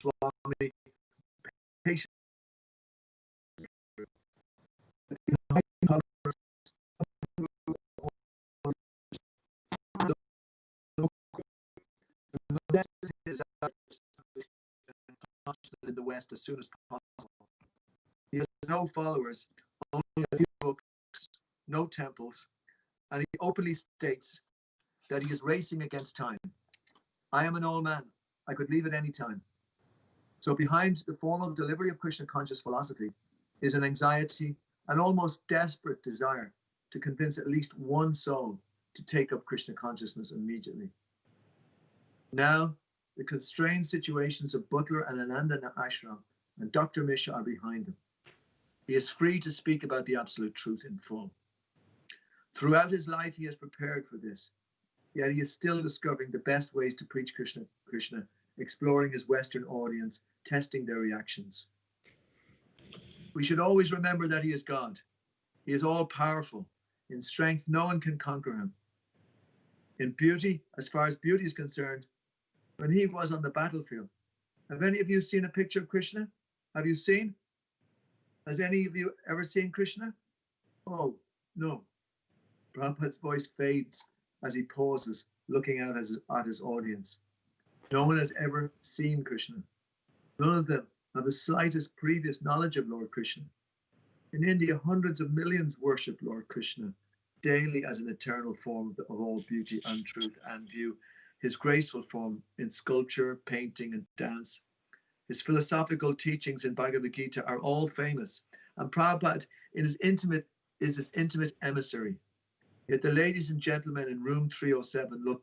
Swami, patient. In the West as soon as possible. He has no followers, only a few books, no temples, and he openly states that he is racing against time. I am an old man. I could leave at any time. So behind the formal delivery of Krishna conscious philosophy is an anxiety, an almost desperate desire to convince at least one soul to take up Krishna consciousness immediately. Now, the constrained situations of Butler and Ananda Ashram and Dr. Misha are behind him. He is free to speak about the absolute truth in full. Throughout his life, he has prepared for this, yet he is still discovering the best ways to preach Krishna, exploring his Western audience, testing their reactions. We should always remember that he is God. He is all-powerful. In strength, no one can conquer him. In beauty, as far as beauty is concerned, when he was on the battlefield, have any of you seen a picture of Krishna? Have you seen? Has any of you ever seen Krishna? Oh, no. Prabhupada's voice fades as he pauses, looking out at his audience. No one has ever seen Krishna. None of them have the slightest previous knowledge of Lord Krishna. In India, hundreds of millions worship Lord Krishna daily as an eternal form of all beauty and truth, and view his graceful form in sculpture, painting, and dance. His philosophical teachings in Bhagavad Gita are all famous, and Prabhupada is his intimate emissary. Yet the ladies and gentlemen in room 307 look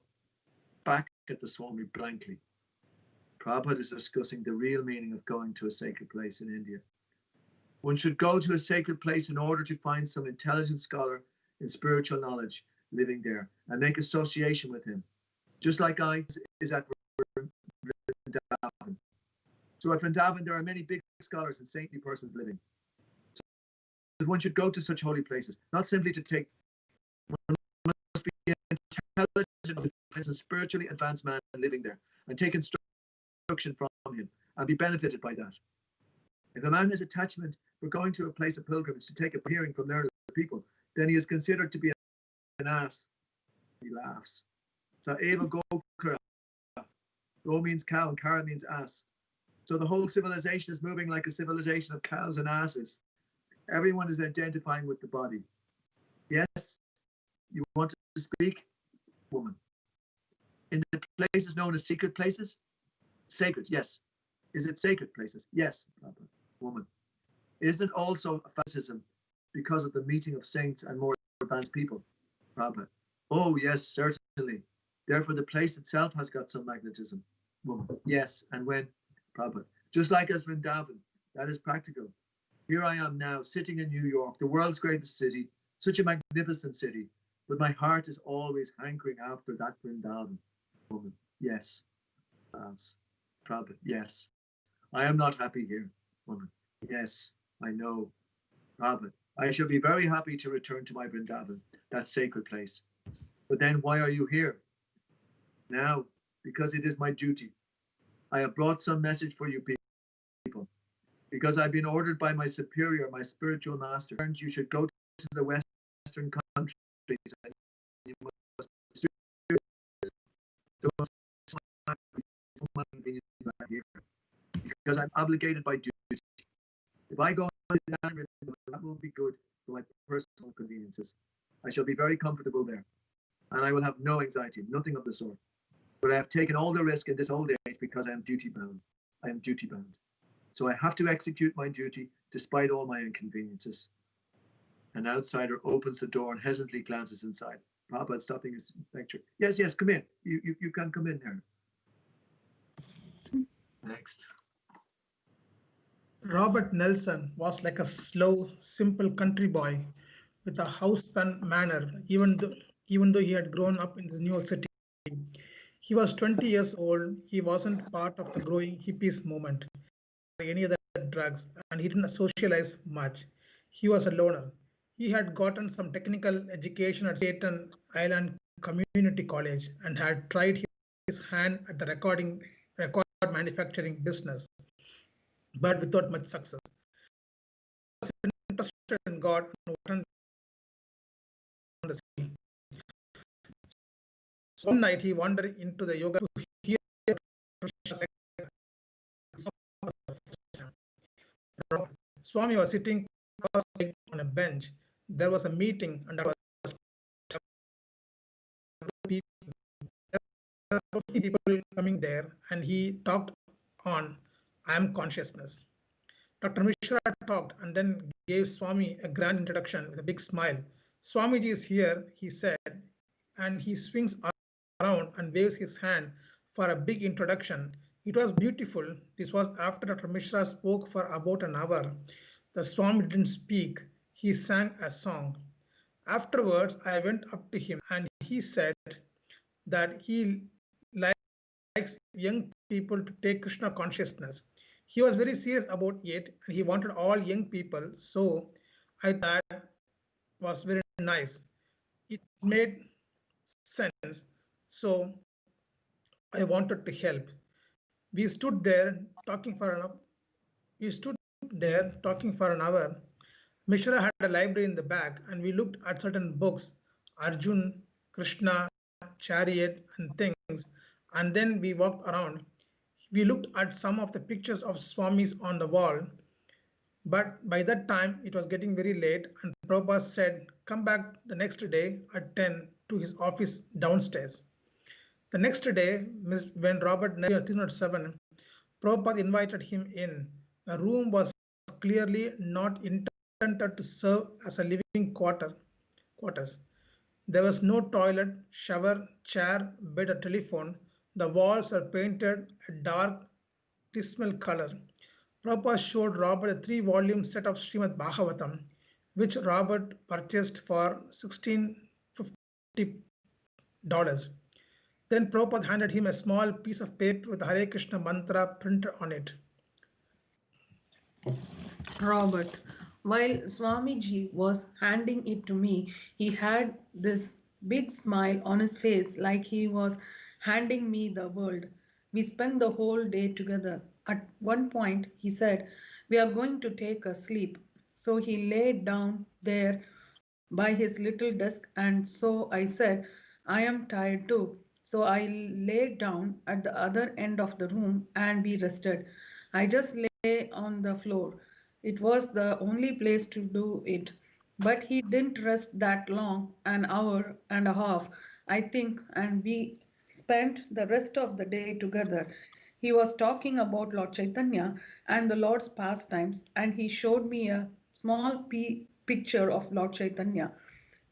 back at the Swami blankly. Prabhupada is discussing the real meaning of going to a sacred place in India. One should go to a sacred place in order to find some intelligent scholar in spiritual knowledge living there and make association with him, just like I is at Vrindavan. So at Vrindavan, there are many big scholars and saintly persons living. So one should go to such holy places, not simply to take, one must be intelligent of a spiritually advanced man living there and take instruction from him and be benefited by that. If a man has attachment for going to a place of pilgrimage to take a hearing from learned people, then he is considered to be an ass. He laughs. So Eva Gokara. Go means cow and Kara means ass. So the whole civilization is moving like a civilization of cows and asses. Everyone is identifying with the body. Yes, you want to speak? Woman. In the places known as secret places? Sacred, yes. Is it sacred places? Yes, woman. Isn't it also a fascism because of the meeting of saints and more advanced people? Prabhupada. Oh, yes, certainly. Therefore, the place itself has got some magnetism. Woman. Yes, and when? Prabhupada. Just like as Vrindavan, that is practical. Here I am now, sitting in New York, the world's greatest city, such a magnificent city, but my heart is always hankering after that Vrindavan. Woman. Yes. Prabhupada. Yes. I am not happy here. Woman. Yes, I know. Prabhupada. I shall be very happy to return to my Vrindavan, that sacred place. But then why are you here? Now, because it is my duty. I have brought some message for you people. Because I've been ordered by my superior, my spiritual master, you should go to the Western countries and you must because I'm obligated by duty. If I go to that will be good for my personal conveniences. I shall be very comfortable there, and I will have no anxiety, nothing of the sort. But I have taken all the risk in this old age because I am duty bound. I am duty bound. So I have to execute my duty despite all my inconveniences. An outsider opens the door and hesitantly glances inside. Prabhupada stopping his lecture. Yes, yes, come in. You can come in here. Next. Robert Nelson was like a slow, simple country boy with a housepun manner, even though he had grown up in the New York City. He was 20 years old. He wasn't part of the growing hippies movement or any other drugs, and he didn't socialize much. He was a loner. He had gotten some technical education at Staten Island Community College and had tried his hand at the recording manufacturing business, but without much success. He was interested in God and wanted to see. So one night he wandered into the yoga to hear Krishna say, Swami was sitting on a bench. There was a meeting and there was people coming there, and he talked on I am consciousness. Dr. Mishra talked and then gave Swami a grand introduction with a big smile. Swamiji is here, he said, and he swings around and waves his hand for a big introduction. It was beautiful. This was after Dr. Mishra spoke for about an hour. The Swami didn't speak, he sang a song. Afterwards, I went up to him and he said that he likes young people to take Krishna consciousness. He was very serious about it and he wanted all young people. So I thought that was very nice. It made sense. So I wanted to help. We stood there talking for an we stood there talking for an hour. Mishra had a library in the back and we looked at certain books, Arjun, Krishna, Chariot, and things. And then we walked around. We looked at some of the pictures of Swamis on the wall, but by that time it was getting very late, and Prabhupada said, come back the next day at 10 to his office downstairs. The next day, when Robert Nelson 307, Prabhupada invited him in. The room was clearly not intended to serve as a living quarters. There was no toilet, shower, chair, bed, or telephone. The walls were painted a dark, dismal color. Prabhupada showed Robert a three-volume set of Srimad Bhagavatam, which Robert purchased for $1650. Then Prabhupada handed him a small piece of paper with Hare Krishna mantra printed on it. Robert, while Swamiji was handing it to me, he had this big smile on his face like he was handing me the world. We spent the whole day together. At one point, he said, we are going to take a sleep. So he laid down there by his little desk, and so I said, I am tired too. So I laid down at the other end of the room and we rested. I just lay on the floor. It was the only place to do it. But he didn't rest that long, an hour and a half, I think, and we spent the rest of the day together. He was talking about Lord Chaitanya and the Lord's pastimes, and he showed me a small picture of Lord Chaitanya.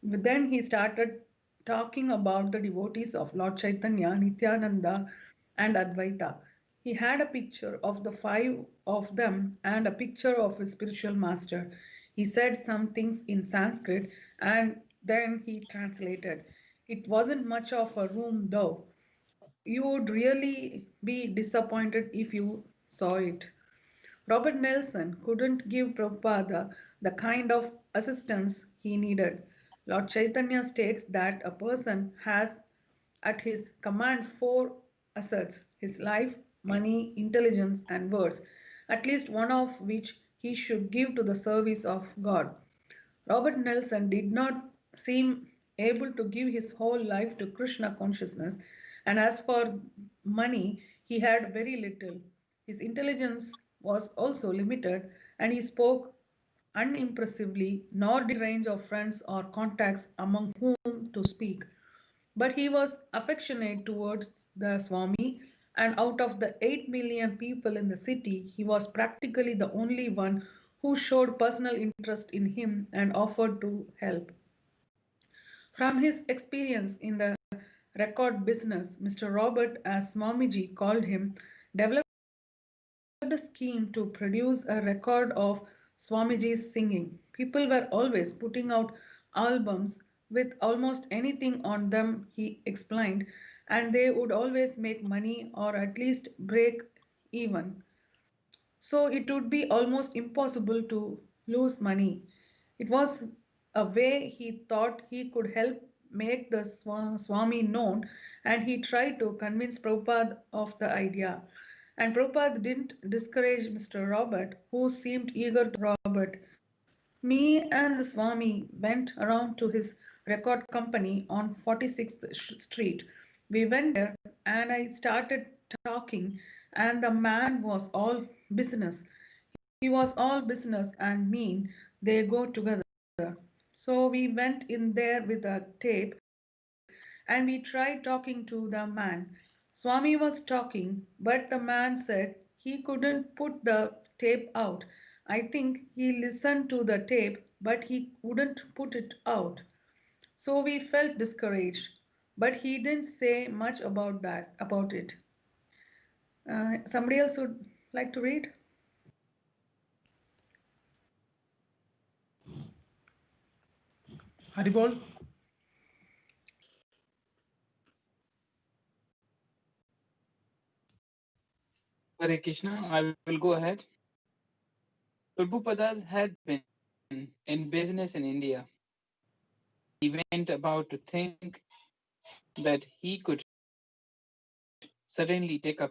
Then he started talking about the devotees of Lord Chaitanya, Nityananda, and Advaita. He had a picture of the five of them and a picture of his spiritual master. He said some things in Sanskrit and then he translated. It wasn't much of a room though. You would really be disappointed if you saw it. Robert Nelson couldn't give Prabhupada the kind of assistance he needed. Lord Chaitanya states that a person has at his command four assets: his life, money, intelligence, and words, at least one of which he should give to the service of God. Robert Nelson did not seem able to give his whole life to Krishna consciousness, and as for money, he had very little. His intelligence was also limited, and he spoke unimpressively, nor did range of friends or contacts among whom to speak. But he was affectionate towards the Swami, and out of the 8 million people in the city, he was practically the only one who showed personal interest in him and offered to help. From his experience in the record business, Mr. Robert, as Swamiji called him, developed a scheme to produce a record of Swamiji's singing. People were always putting out albums with almost anything on them, he explained, and they would always make money or at least break even. So it would be almost impossible to lose money. It was a way he thought he could help make the Swami known, and he tried to convince Prabhupada of the idea. And Prabhupada didn't discourage Mr. Robert, who seemed eager to Robert. Me and the Swami went around to his record company on 46th Street. We went there and I started talking, and the man was all business. He was all business and mean. They go together. So we went in there with a tape and we tried talking to the man. Swami was talking, but the man said he couldn't put the tape out. I think he listened to the tape, but he wouldn't put it out. So we felt discouraged, but he didn't say much about it. Somebody else would like to read? Haribol. Hare Krishna, I will go ahead. Prabhupada had been in business in India. He went about to think that he could suddenly take up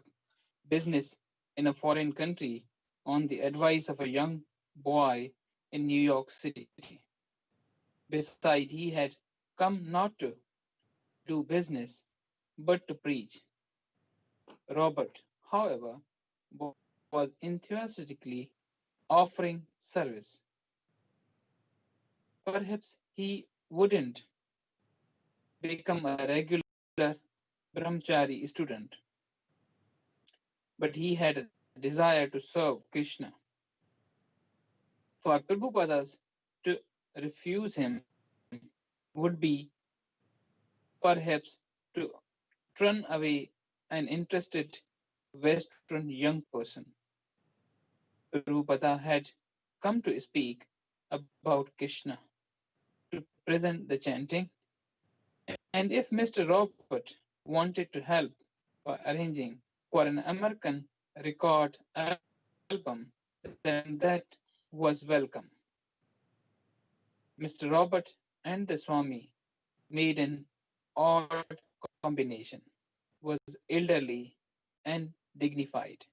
business in a foreign country on the advice of a young boy in New York City. Besides, he had come not to do business but to preach. Robert, however, was enthusiastically offering service. Perhaps he wouldn't become a regular brahmachari student, but he had a desire to serve Krishna. For Prabhupada to refuse him would be perhaps to turn away an interested Western young person. Prabhupada had come to speak about Krishna, to present the chanting, and if Mr. Robert wanted to help by arranging for an American record album, then that was welcome. Mr. Robert and the Swami made an odd combination, was elderly and dignified,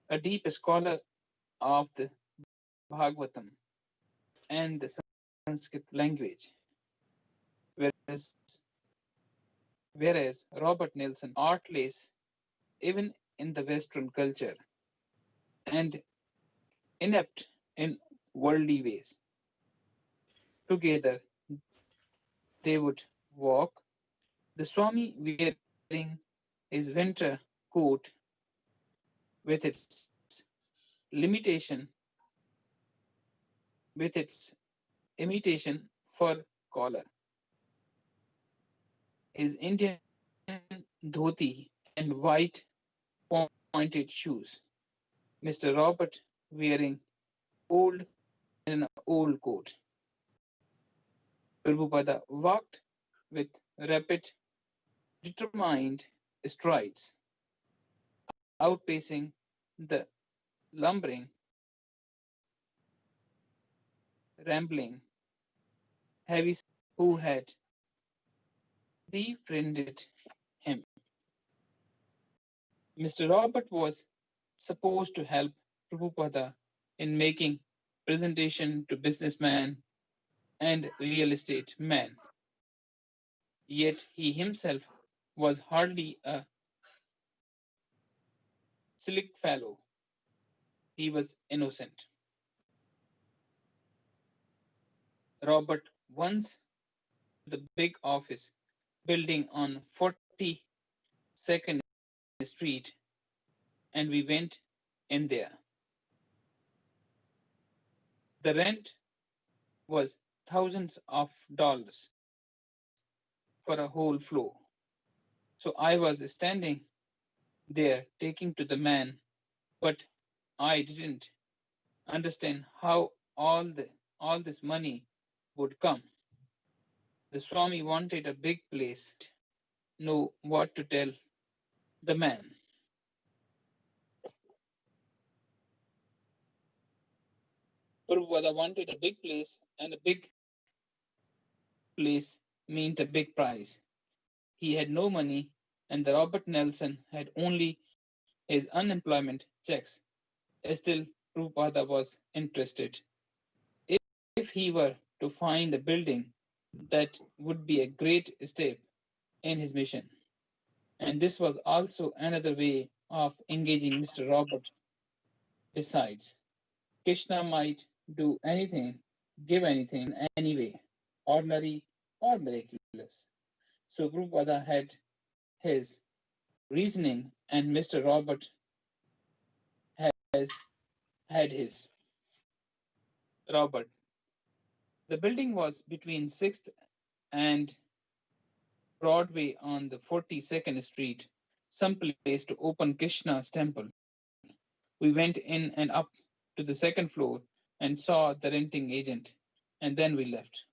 a deep scholar of the Bhagavatam and the Sanskrit language, whereas, whereas Robert Nelson artless even in the Western culture and inept in worldly ways. Together they would walk, the Swami wearing his winter coat with its limitation, with its imitation fur collar, his Indian dhoti and white pointed shoes. Mr. Robert wearing old in an old coat. Prabhupada walked with rapid, determined strides, outpacing the lumbering, rambling, heavy who had befriended him. Mr. Robert was supposed to help Prabhupada in making presentation to businessmen and real estate men. Yet he himself was hardly a slick fellow. He was innocent. Robert once to the big office building on 42nd Street, and we went in there. The rent was thousands of dollars for a whole floor. So I was standing there taking to the man, but I didn't understand how all this money would come. The Swami wanted a big place, know what to tell the man. Prabhupada wanted a big place, and a big place meant a big prize. He had no money, and the Robert Nelson had only his unemployment checks. Still, Prabhupada was interested. If he were to find a building, that would be a great step in his mission. And this was also another way of engaging Mr. Robert. Besides, Krishna might do anything, give anything in any way, ordinary or miraculous. So Prabhupada had his reasoning, and Mr. Robert has had his. Robert. The building was between 6th and Broadway on the 42nd Street, some place to open Krishna's temple. We went in and up to the second floor and saw the renting agent, and then we left.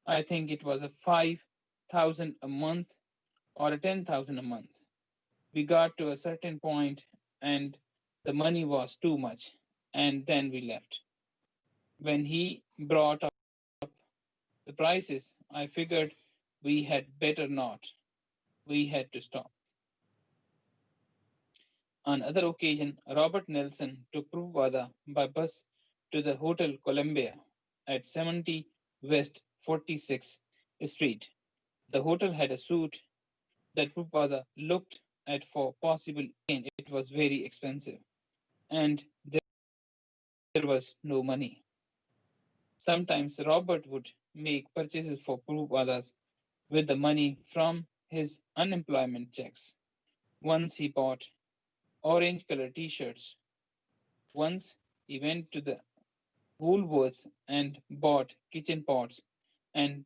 I think it was a 5,000 a month or a 10,000 a month. We got to a certain point and the money was too much, and then we left. When he brought up the prices, I figured we had better not. We had to stop. On other occasion, Robert Nelson took Prabhupada by bus to the Hotel Columbia at 70 West 46th Street. The hotel had a suite that Prabhupada looked at for possible. It was very expensive, and there was no money. Sometimes Robert would make purchases for Prabhupada's with the money from his unemployment checks. Once he bought orange color t-shirts. Once he went to the Woolworths and bought kitchen pots and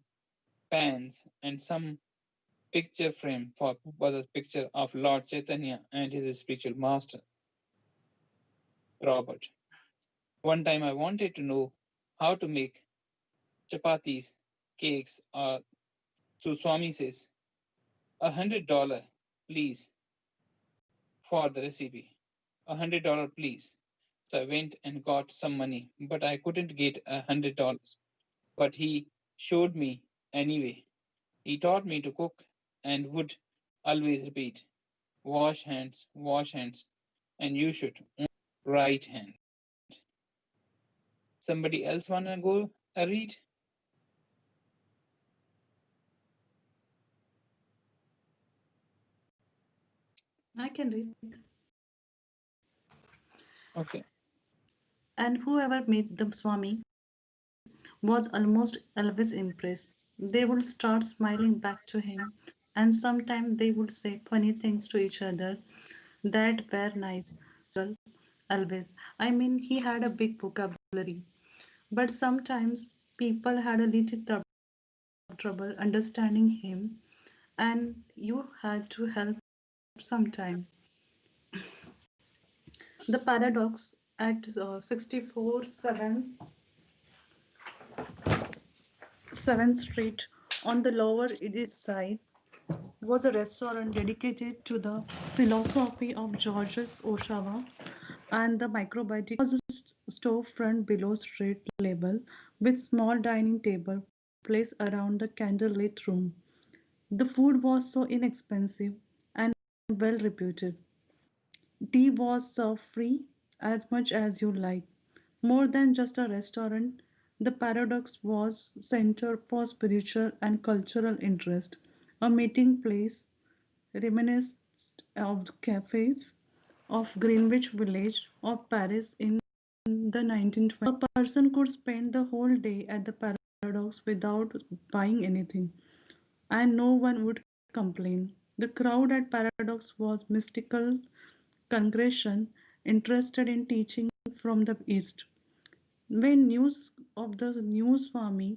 pans and some picture frame for Prabhupada's picture of Lord Chaitanya and his spiritual master, Robert. One time I wanted to know how to make chapatis, cakes, or so Swami says, $100, please, for the recipe. $100, please. So I went and got some money, but I couldn't get $100. But he showed me anyway. He taught me to cook and would always repeat, wash hands, and you should right hand. Somebody else wanna go read? I can read. Okay. And whoever met the Swami was almost always impressed. They would start smiling back to him, and sometimes they would say funny things to each other that were nice. Always. I mean, he had a big vocabulary, but sometimes people had a little trouble understanding him, and you had to help sometime. The paradox at 64 7th Street on the Lower East Side was a restaurant dedicated to the philosophy of Georges Oshawa and the microbiota was a storefront below street level with small dining table placed around the candlelit room. The food was so inexpensive and well reputed. Tea was served free as much as you like. More than just a restaurant, the Paradox was center for spiritual and cultural interest, a meeting place reminiscent of the cafes of Greenwich Village or Paris in the 1920s. A person could spend the whole day at the Paradox without buying anything, and no one would complain. The crowd at Paradox was mystical congregation interested in teaching from the East. When news of the new Swami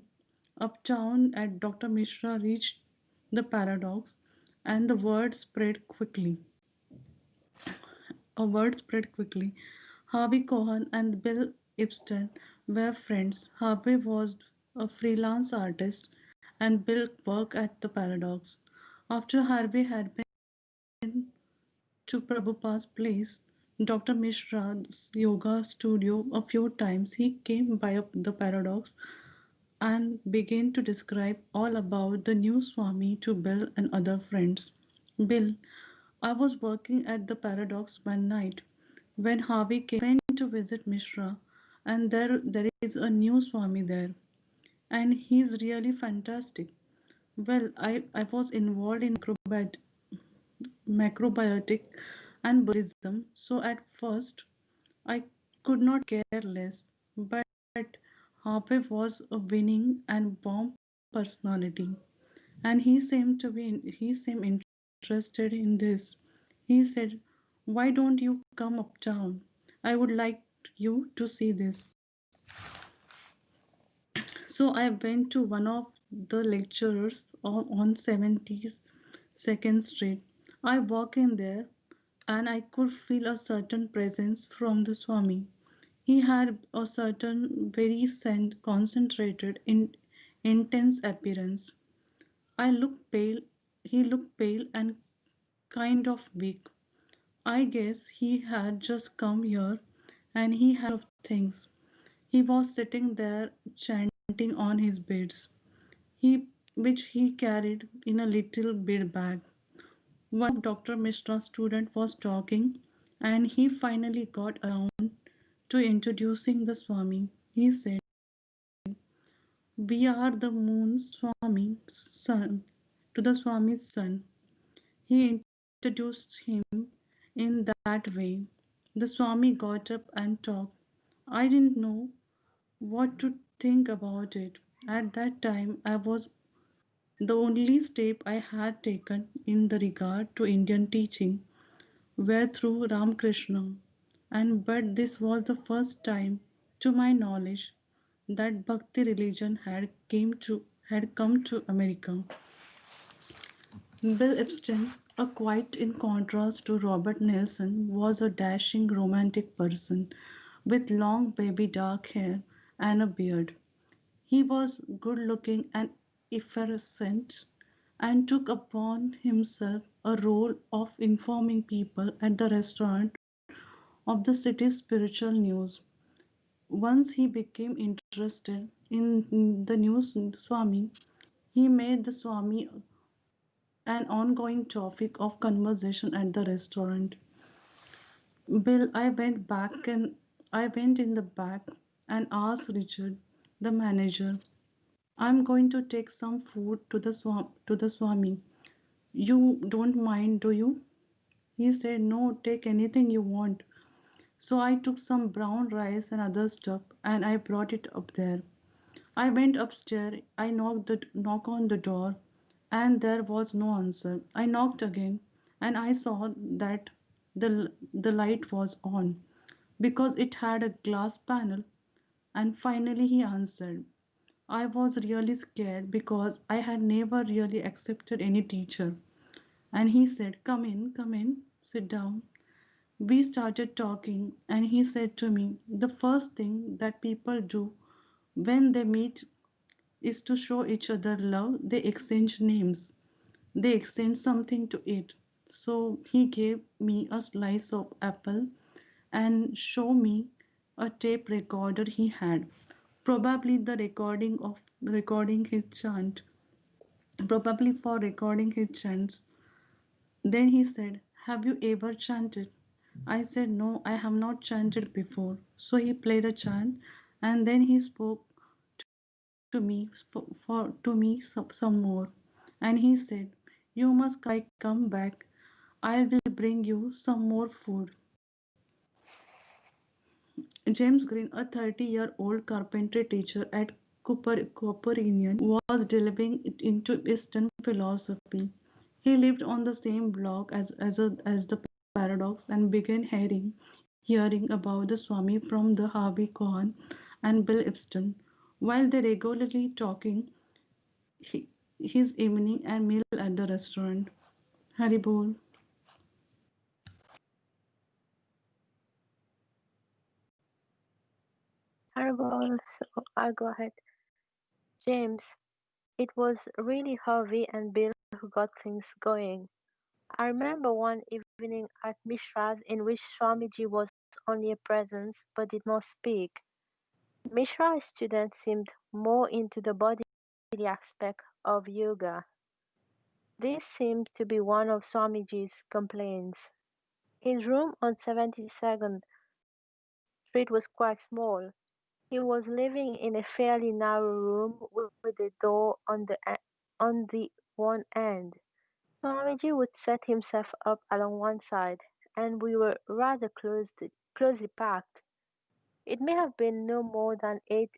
uptown at Dr. Mishra reached the Paradox, and the word spread quickly. A word spread quickly. Harvey Cohen and Bill Epstein were friends. Harvey was a freelance artist and Bill worked at the Paradox. After Harvey had been to Prabhupada's place, Dr. Mishra's yoga studio a few times, he came by the Paradox and began to describe all about the new Swami to Bill and other friends. Bill, I was working at the Paradox one night when Harvey came to visit Mishra, and there is a new Swami there, and he's really fantastic. Well, I was involved in macrobiotic and Buddhism, so at first I could not care less. But Harvey was a winning and warm personality, and he seemed interested in this. He said, "Why don't you come uptown? I would like you to see this." So I went to one of the lecturers on 72nd Street. I walked in there and I could feel a certain presence from the Swami. He had a certain very concentrated, intense appearance. I looked pale, he looked pale and kind of weak. I guess he had just come here and he had of things. He was sitting there chanting on his beads, which he carried in a little bead bag. One of Dr. Mishra's students was talking, and he finally got around to introducing the Swami. He said, "We are the moon's Swami, son, to the Swami's son." He introduced him in that way. The Swami got up and talked. I didn't know what to think about it. At that time, I was the only step I had taken in the regard to Indian teaching were through Ramakrishna, and but this was the first time, to my knowledge, that Bhakti religion had come to America. Bill Epstein, a quite in contrast to Robert Nelson, was a dashing romantic person with long baby dark hair and a beard. He was good looking and effervescent, and took upon himself a role of informing people at the restaurant of the city's spiritual news. Once he became interested in the new Swami, he made the Swami an ongoing topic of conversation at the restaurant. Bill, I went in the back and asked Richard, the manager, "I'm going to take some food to the Swami. You don't mind, do you?" He said, "No, take anything you want." So I took some brown rice and other stuff and I brought it up there. I went upstairs, I knocked on the door and there was no answer. I knocked again and I saw that the light was on because it had a glass panel, and finally he answered. I was really scared because I had never really accepted any teacher. And he said, come in, sit down." We started talking, and he said to me, "The first thing that people do when they meet is to show each other love. They exchange names, they exchange something to eat." So he gave me a slice of apple and showed me a tape recorder he had, probably the recording his chant, probably for recording his chants. Then he said, "Have you ever chanted?" I said, "No, I have not chanted before." So he played a chant and then he spoke to me some more. And he said, "You must come back. I will bring you some more food." James Green, a 30-year-old carpentry teacher at Cooper Union, was delving into Eastern philosophy. He lived on the same block as the Paradox and began hearing about the Swami from the Harvey Cohen and Bill Epstein. While they regularly talking his evening and meal at the restaurant. Haribol. Terrible. So I'll go ahead. James, it was really Harvey and Bill who got things going. I remember one evening at Mishra's in which Swamiji was only a presence but did not speak. Mishra's students seemed more into the bodily aspect of yoga. This seemed to be one of Swamiji's complaints. His room on 72nd Street was quite small. He was living in a fairly narrow room with a door on the one end. Swamiji would set himself up along one side, and we were rather closely packed. It may have been no more than 8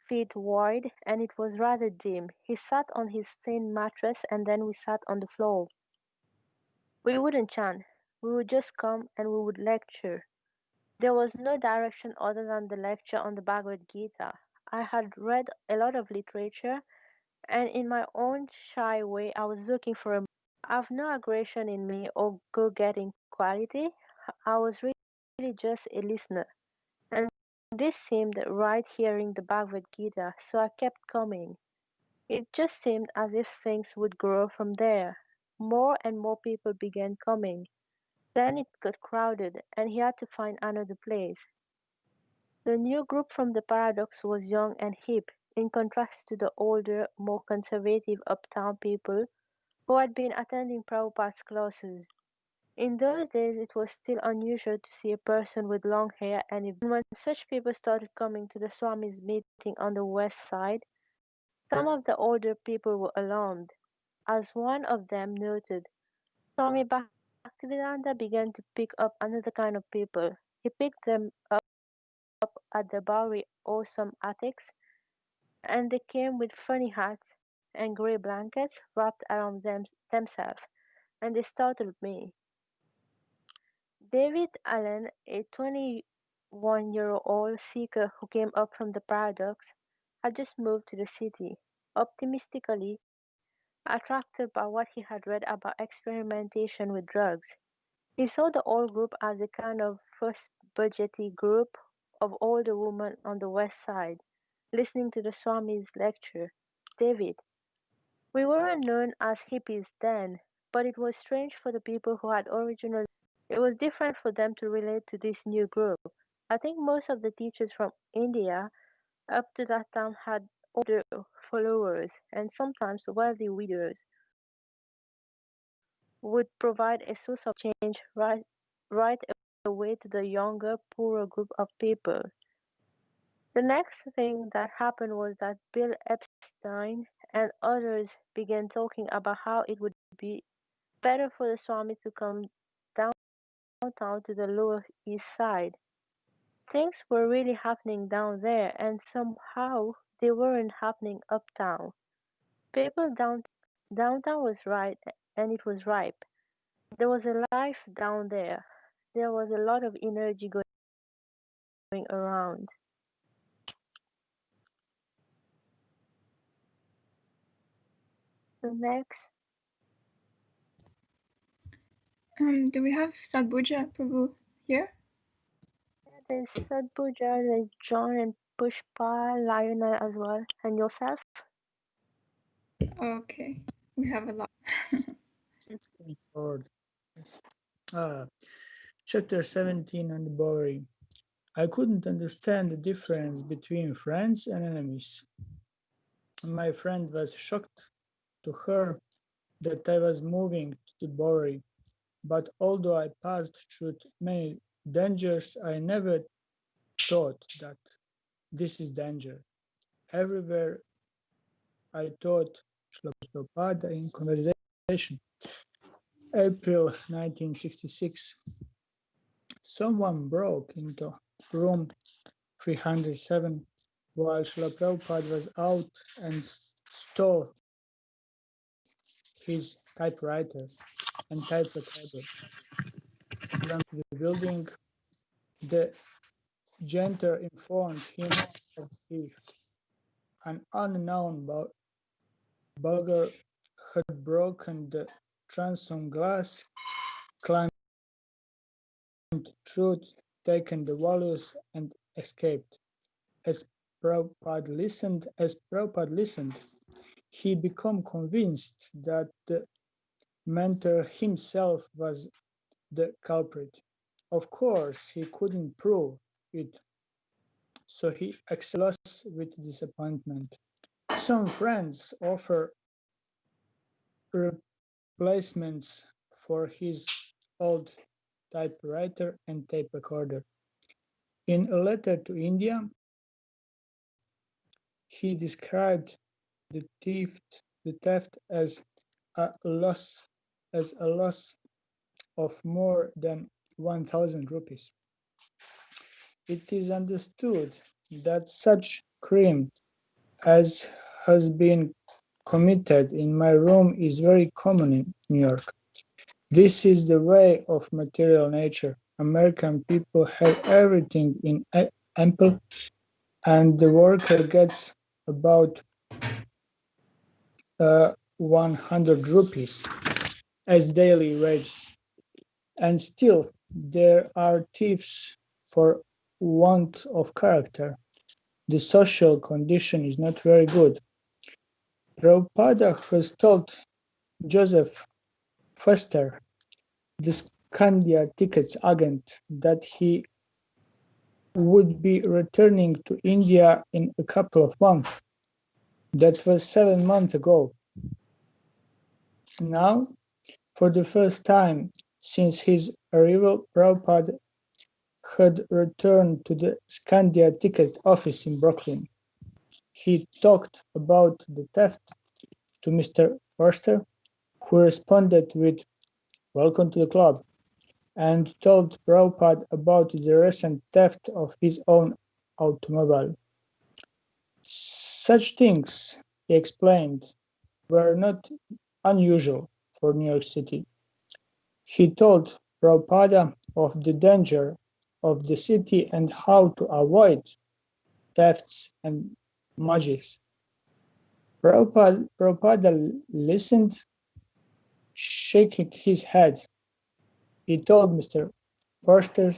feet wide, and it was rather dim. He sat on his thin mattress, and then we sat on the floor. We wouldn't chant. We would just come and we would lecture. There was no direction other than the lecture on the Bhagavad Gita. I had read a lot of literature, and in my own shy way, I was looking for a. I've no aggression in me or go-getting quality. I was really just a listener, and this seemed right hearing the Bhagavad Gita, so I kept coming. It just seemed as if things would grow from there. More and more people began coming. Then it got crowded, and he had to find another place. The new group from the Paradox was young and hip, in contrast to the older, more conservative uptown people who had been attending Prabhupada's classes. In those days, it was still unusual to see a person with long hair and a beard. When such people started coming to the Swami's meeting on the west side, some of the older people were alarmed. As one of them noted, Swami Bhaktivedanta began to pick up another kind of people. He picked them up at the Bowery or some attics, and they came with funny hats and grey blankets wrapped around themselves, and they startled me. David Allen, a 21-year-old seeker who came up from the Paradox, had just moved to the city, optimistically attracted by what he had read about experimentation with drugs. He saw the old group as a kind of first budgety group of older women on the west side, listening to the Swami's lecture. David, we weren't known as hippies then, but it was strange for the people who had originally. It was different for them to relate to this new group. I think most of the teachers from India up to that time had older followers, and sometimes wealthy widows would provide a source of change right away to the younger, poorer group of people. The next thing that happened was that Bill Epstein and others began talking about how it would be better for the Swami to come downtown to the Lower East Side. Things were really happening down there, and somehow they weren't happening uptown. People downtown was right, and it was ripe. There was a life down there. There was a lot of energy going around. The next, Do we have Sadbuja Prabhu here? there's Sadbuja, there's John and Pushpa, Lionel as well, and yourself. Okay, we have a lot. Lord. Yes. Chapter 17 on the Bowery. I couldn't understand the difference between friends and enemies. My friend was shocked to hear that I was moving to the Bowery, but although I passed through many dangers, I never thought that this is danger. Everywhere I taught Srila Prabhupada in conversation. April 1966. Someone broke into room 307 while Srila Prabhupada was out and stole his typewriter and type recorder. From the building, the janitor informed him that an unknown burglar had broken the transom glass, climbed through, taken the values, and escaped. As Prabhupada listened, he became convinced that the mentor himself was the culprit. Of course, he couldn't prove it, so he accepted loss with disappointment. Some friends offer replacements for his old typewriter and tape recorder. In a letter to India, he described the theft as a loss of more than 1,000 rupees. It is understood that such crime as has been committed in my room is very common in New York. This is the way of material nature. American people have everything in ample, and the worker gets about 100 rupees as daily wages. And still, there are thieves for want of character. The social condition is not very good. Prabhupada has told Joseph Foster, the Scandia tickets agent, that he would be returning to India in a couple of months. That was 7 months ago. Now, for the first time since his arrival, Prabhupada had returned to the Scandia ticket office in Brooklyn. He talked about the theft to Mr. Forster, who responded with "Welcome to the club," and told Prabhupada about the recent theft of his own automobile. Such things, he explained, were not unusual for New York City. He told Prabhupada of the danger of the city and how to avoid thefts and muggings. Prabhupada listened, shaking his head. He told Mr. Forster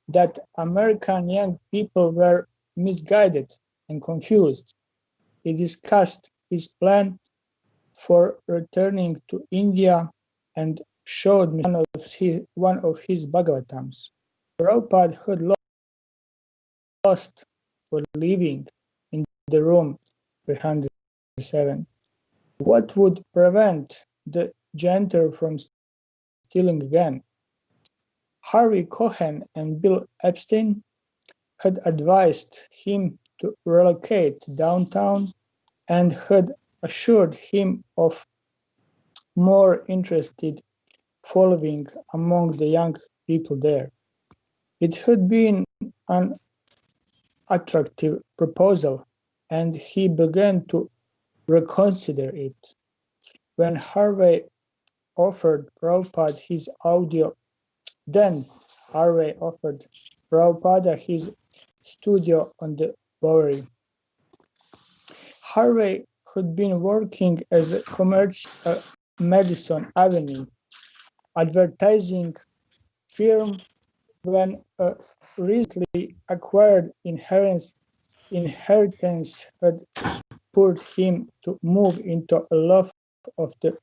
that American young people were misguided and confused. He discussed his plan for returning to India and showed me one of his Bhagavatams. Prabhupada had lost for living in the room 307. What would prevent the janitor from stealing again? Harvey Cohen and Bill Epstein had advised him to relocate downtown and had assured him of more interested following among the young people there. It had been an attractive proposal, and he began to reconsider it. When Harvey offered Prabhupada his studio on the Bowery. Harvey had been working as a commercial Madison Avenue advertising firm when a recently acquired inheritance had spurred him to move into a loft of the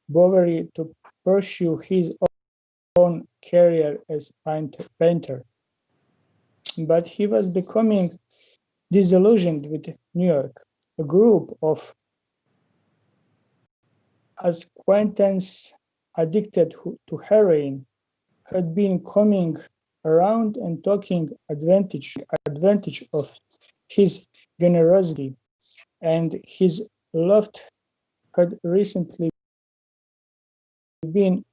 Bowery to pursue his own career as painter. But he was becoming disillusioned with New York. A group of acquaintances addicted to heroin had been coming around and taking advantage of his generosity, and his loft had recently been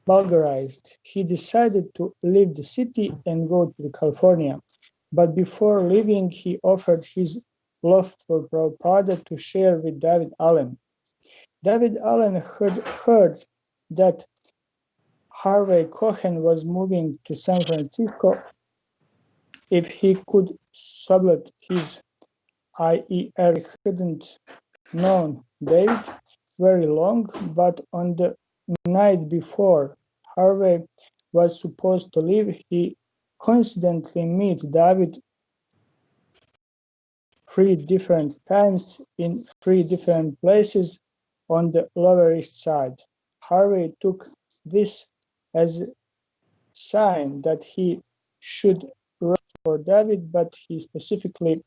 vulgarized. He decided to leave the city and go to California, but before leaving, he offered his loft for Prabhupada to share with David Allen. David Allen had heard that Harvey Cohen was moving to San Francisco if he could sublet his IER. He hadn't known David very long, but on the night before Harvey was supposed to leave, he coincidentally met David 3 different times in 3 different places on the Lower East Side. Harvey took this as a sign that he should write for David, but he specifically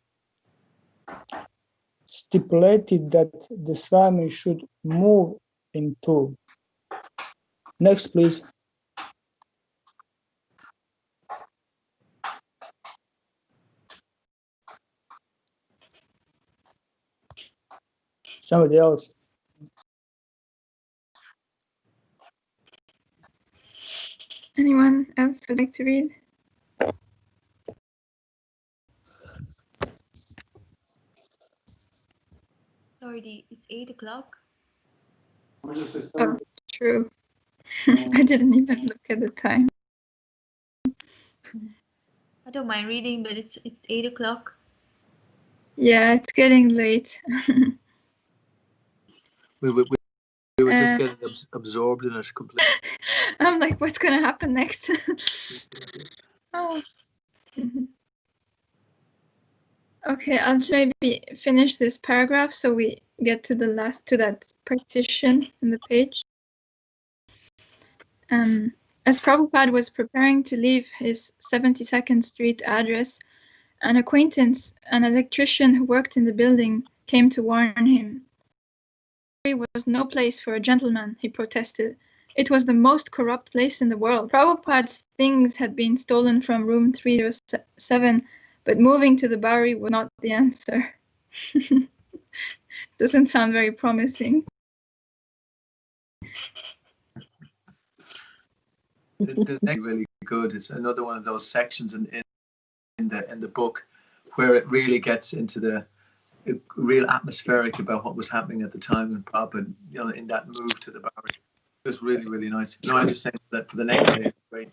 stipulated that the Swami should move in 2. Next, please. Somebody else. Anyone else would like to read? Sorry, it's 8 o'clock. Oh, true. I didn't even look at the time. I don't mind reading, but it's 8 o'clock. Yeah, it's getting late. We were just getting absorbed in it completely. I'm like, what's gonna happen next? Oh. Okay, I'll just maybe finish this paragraph so we get to the last, to that partition in the page. As Prabhupada was preparing to leave his 72nd Street address, an acquaintance, an electrician who worked in the building, came to warn him. It was no place for a gentleman, he protested. It was the most corrupt place in the world. Prabhupada's things had been stolen from room 307, but moving to the Bowery was not the answer. Doesn't sound very promising. The next really good. It's another one of those sections in the book where it really gets into the real atmospheric about what was happening at the time in Prabhupada, in that move to the Bowery. It was really, really nice. No, I'm just saying that for the next day, it's great.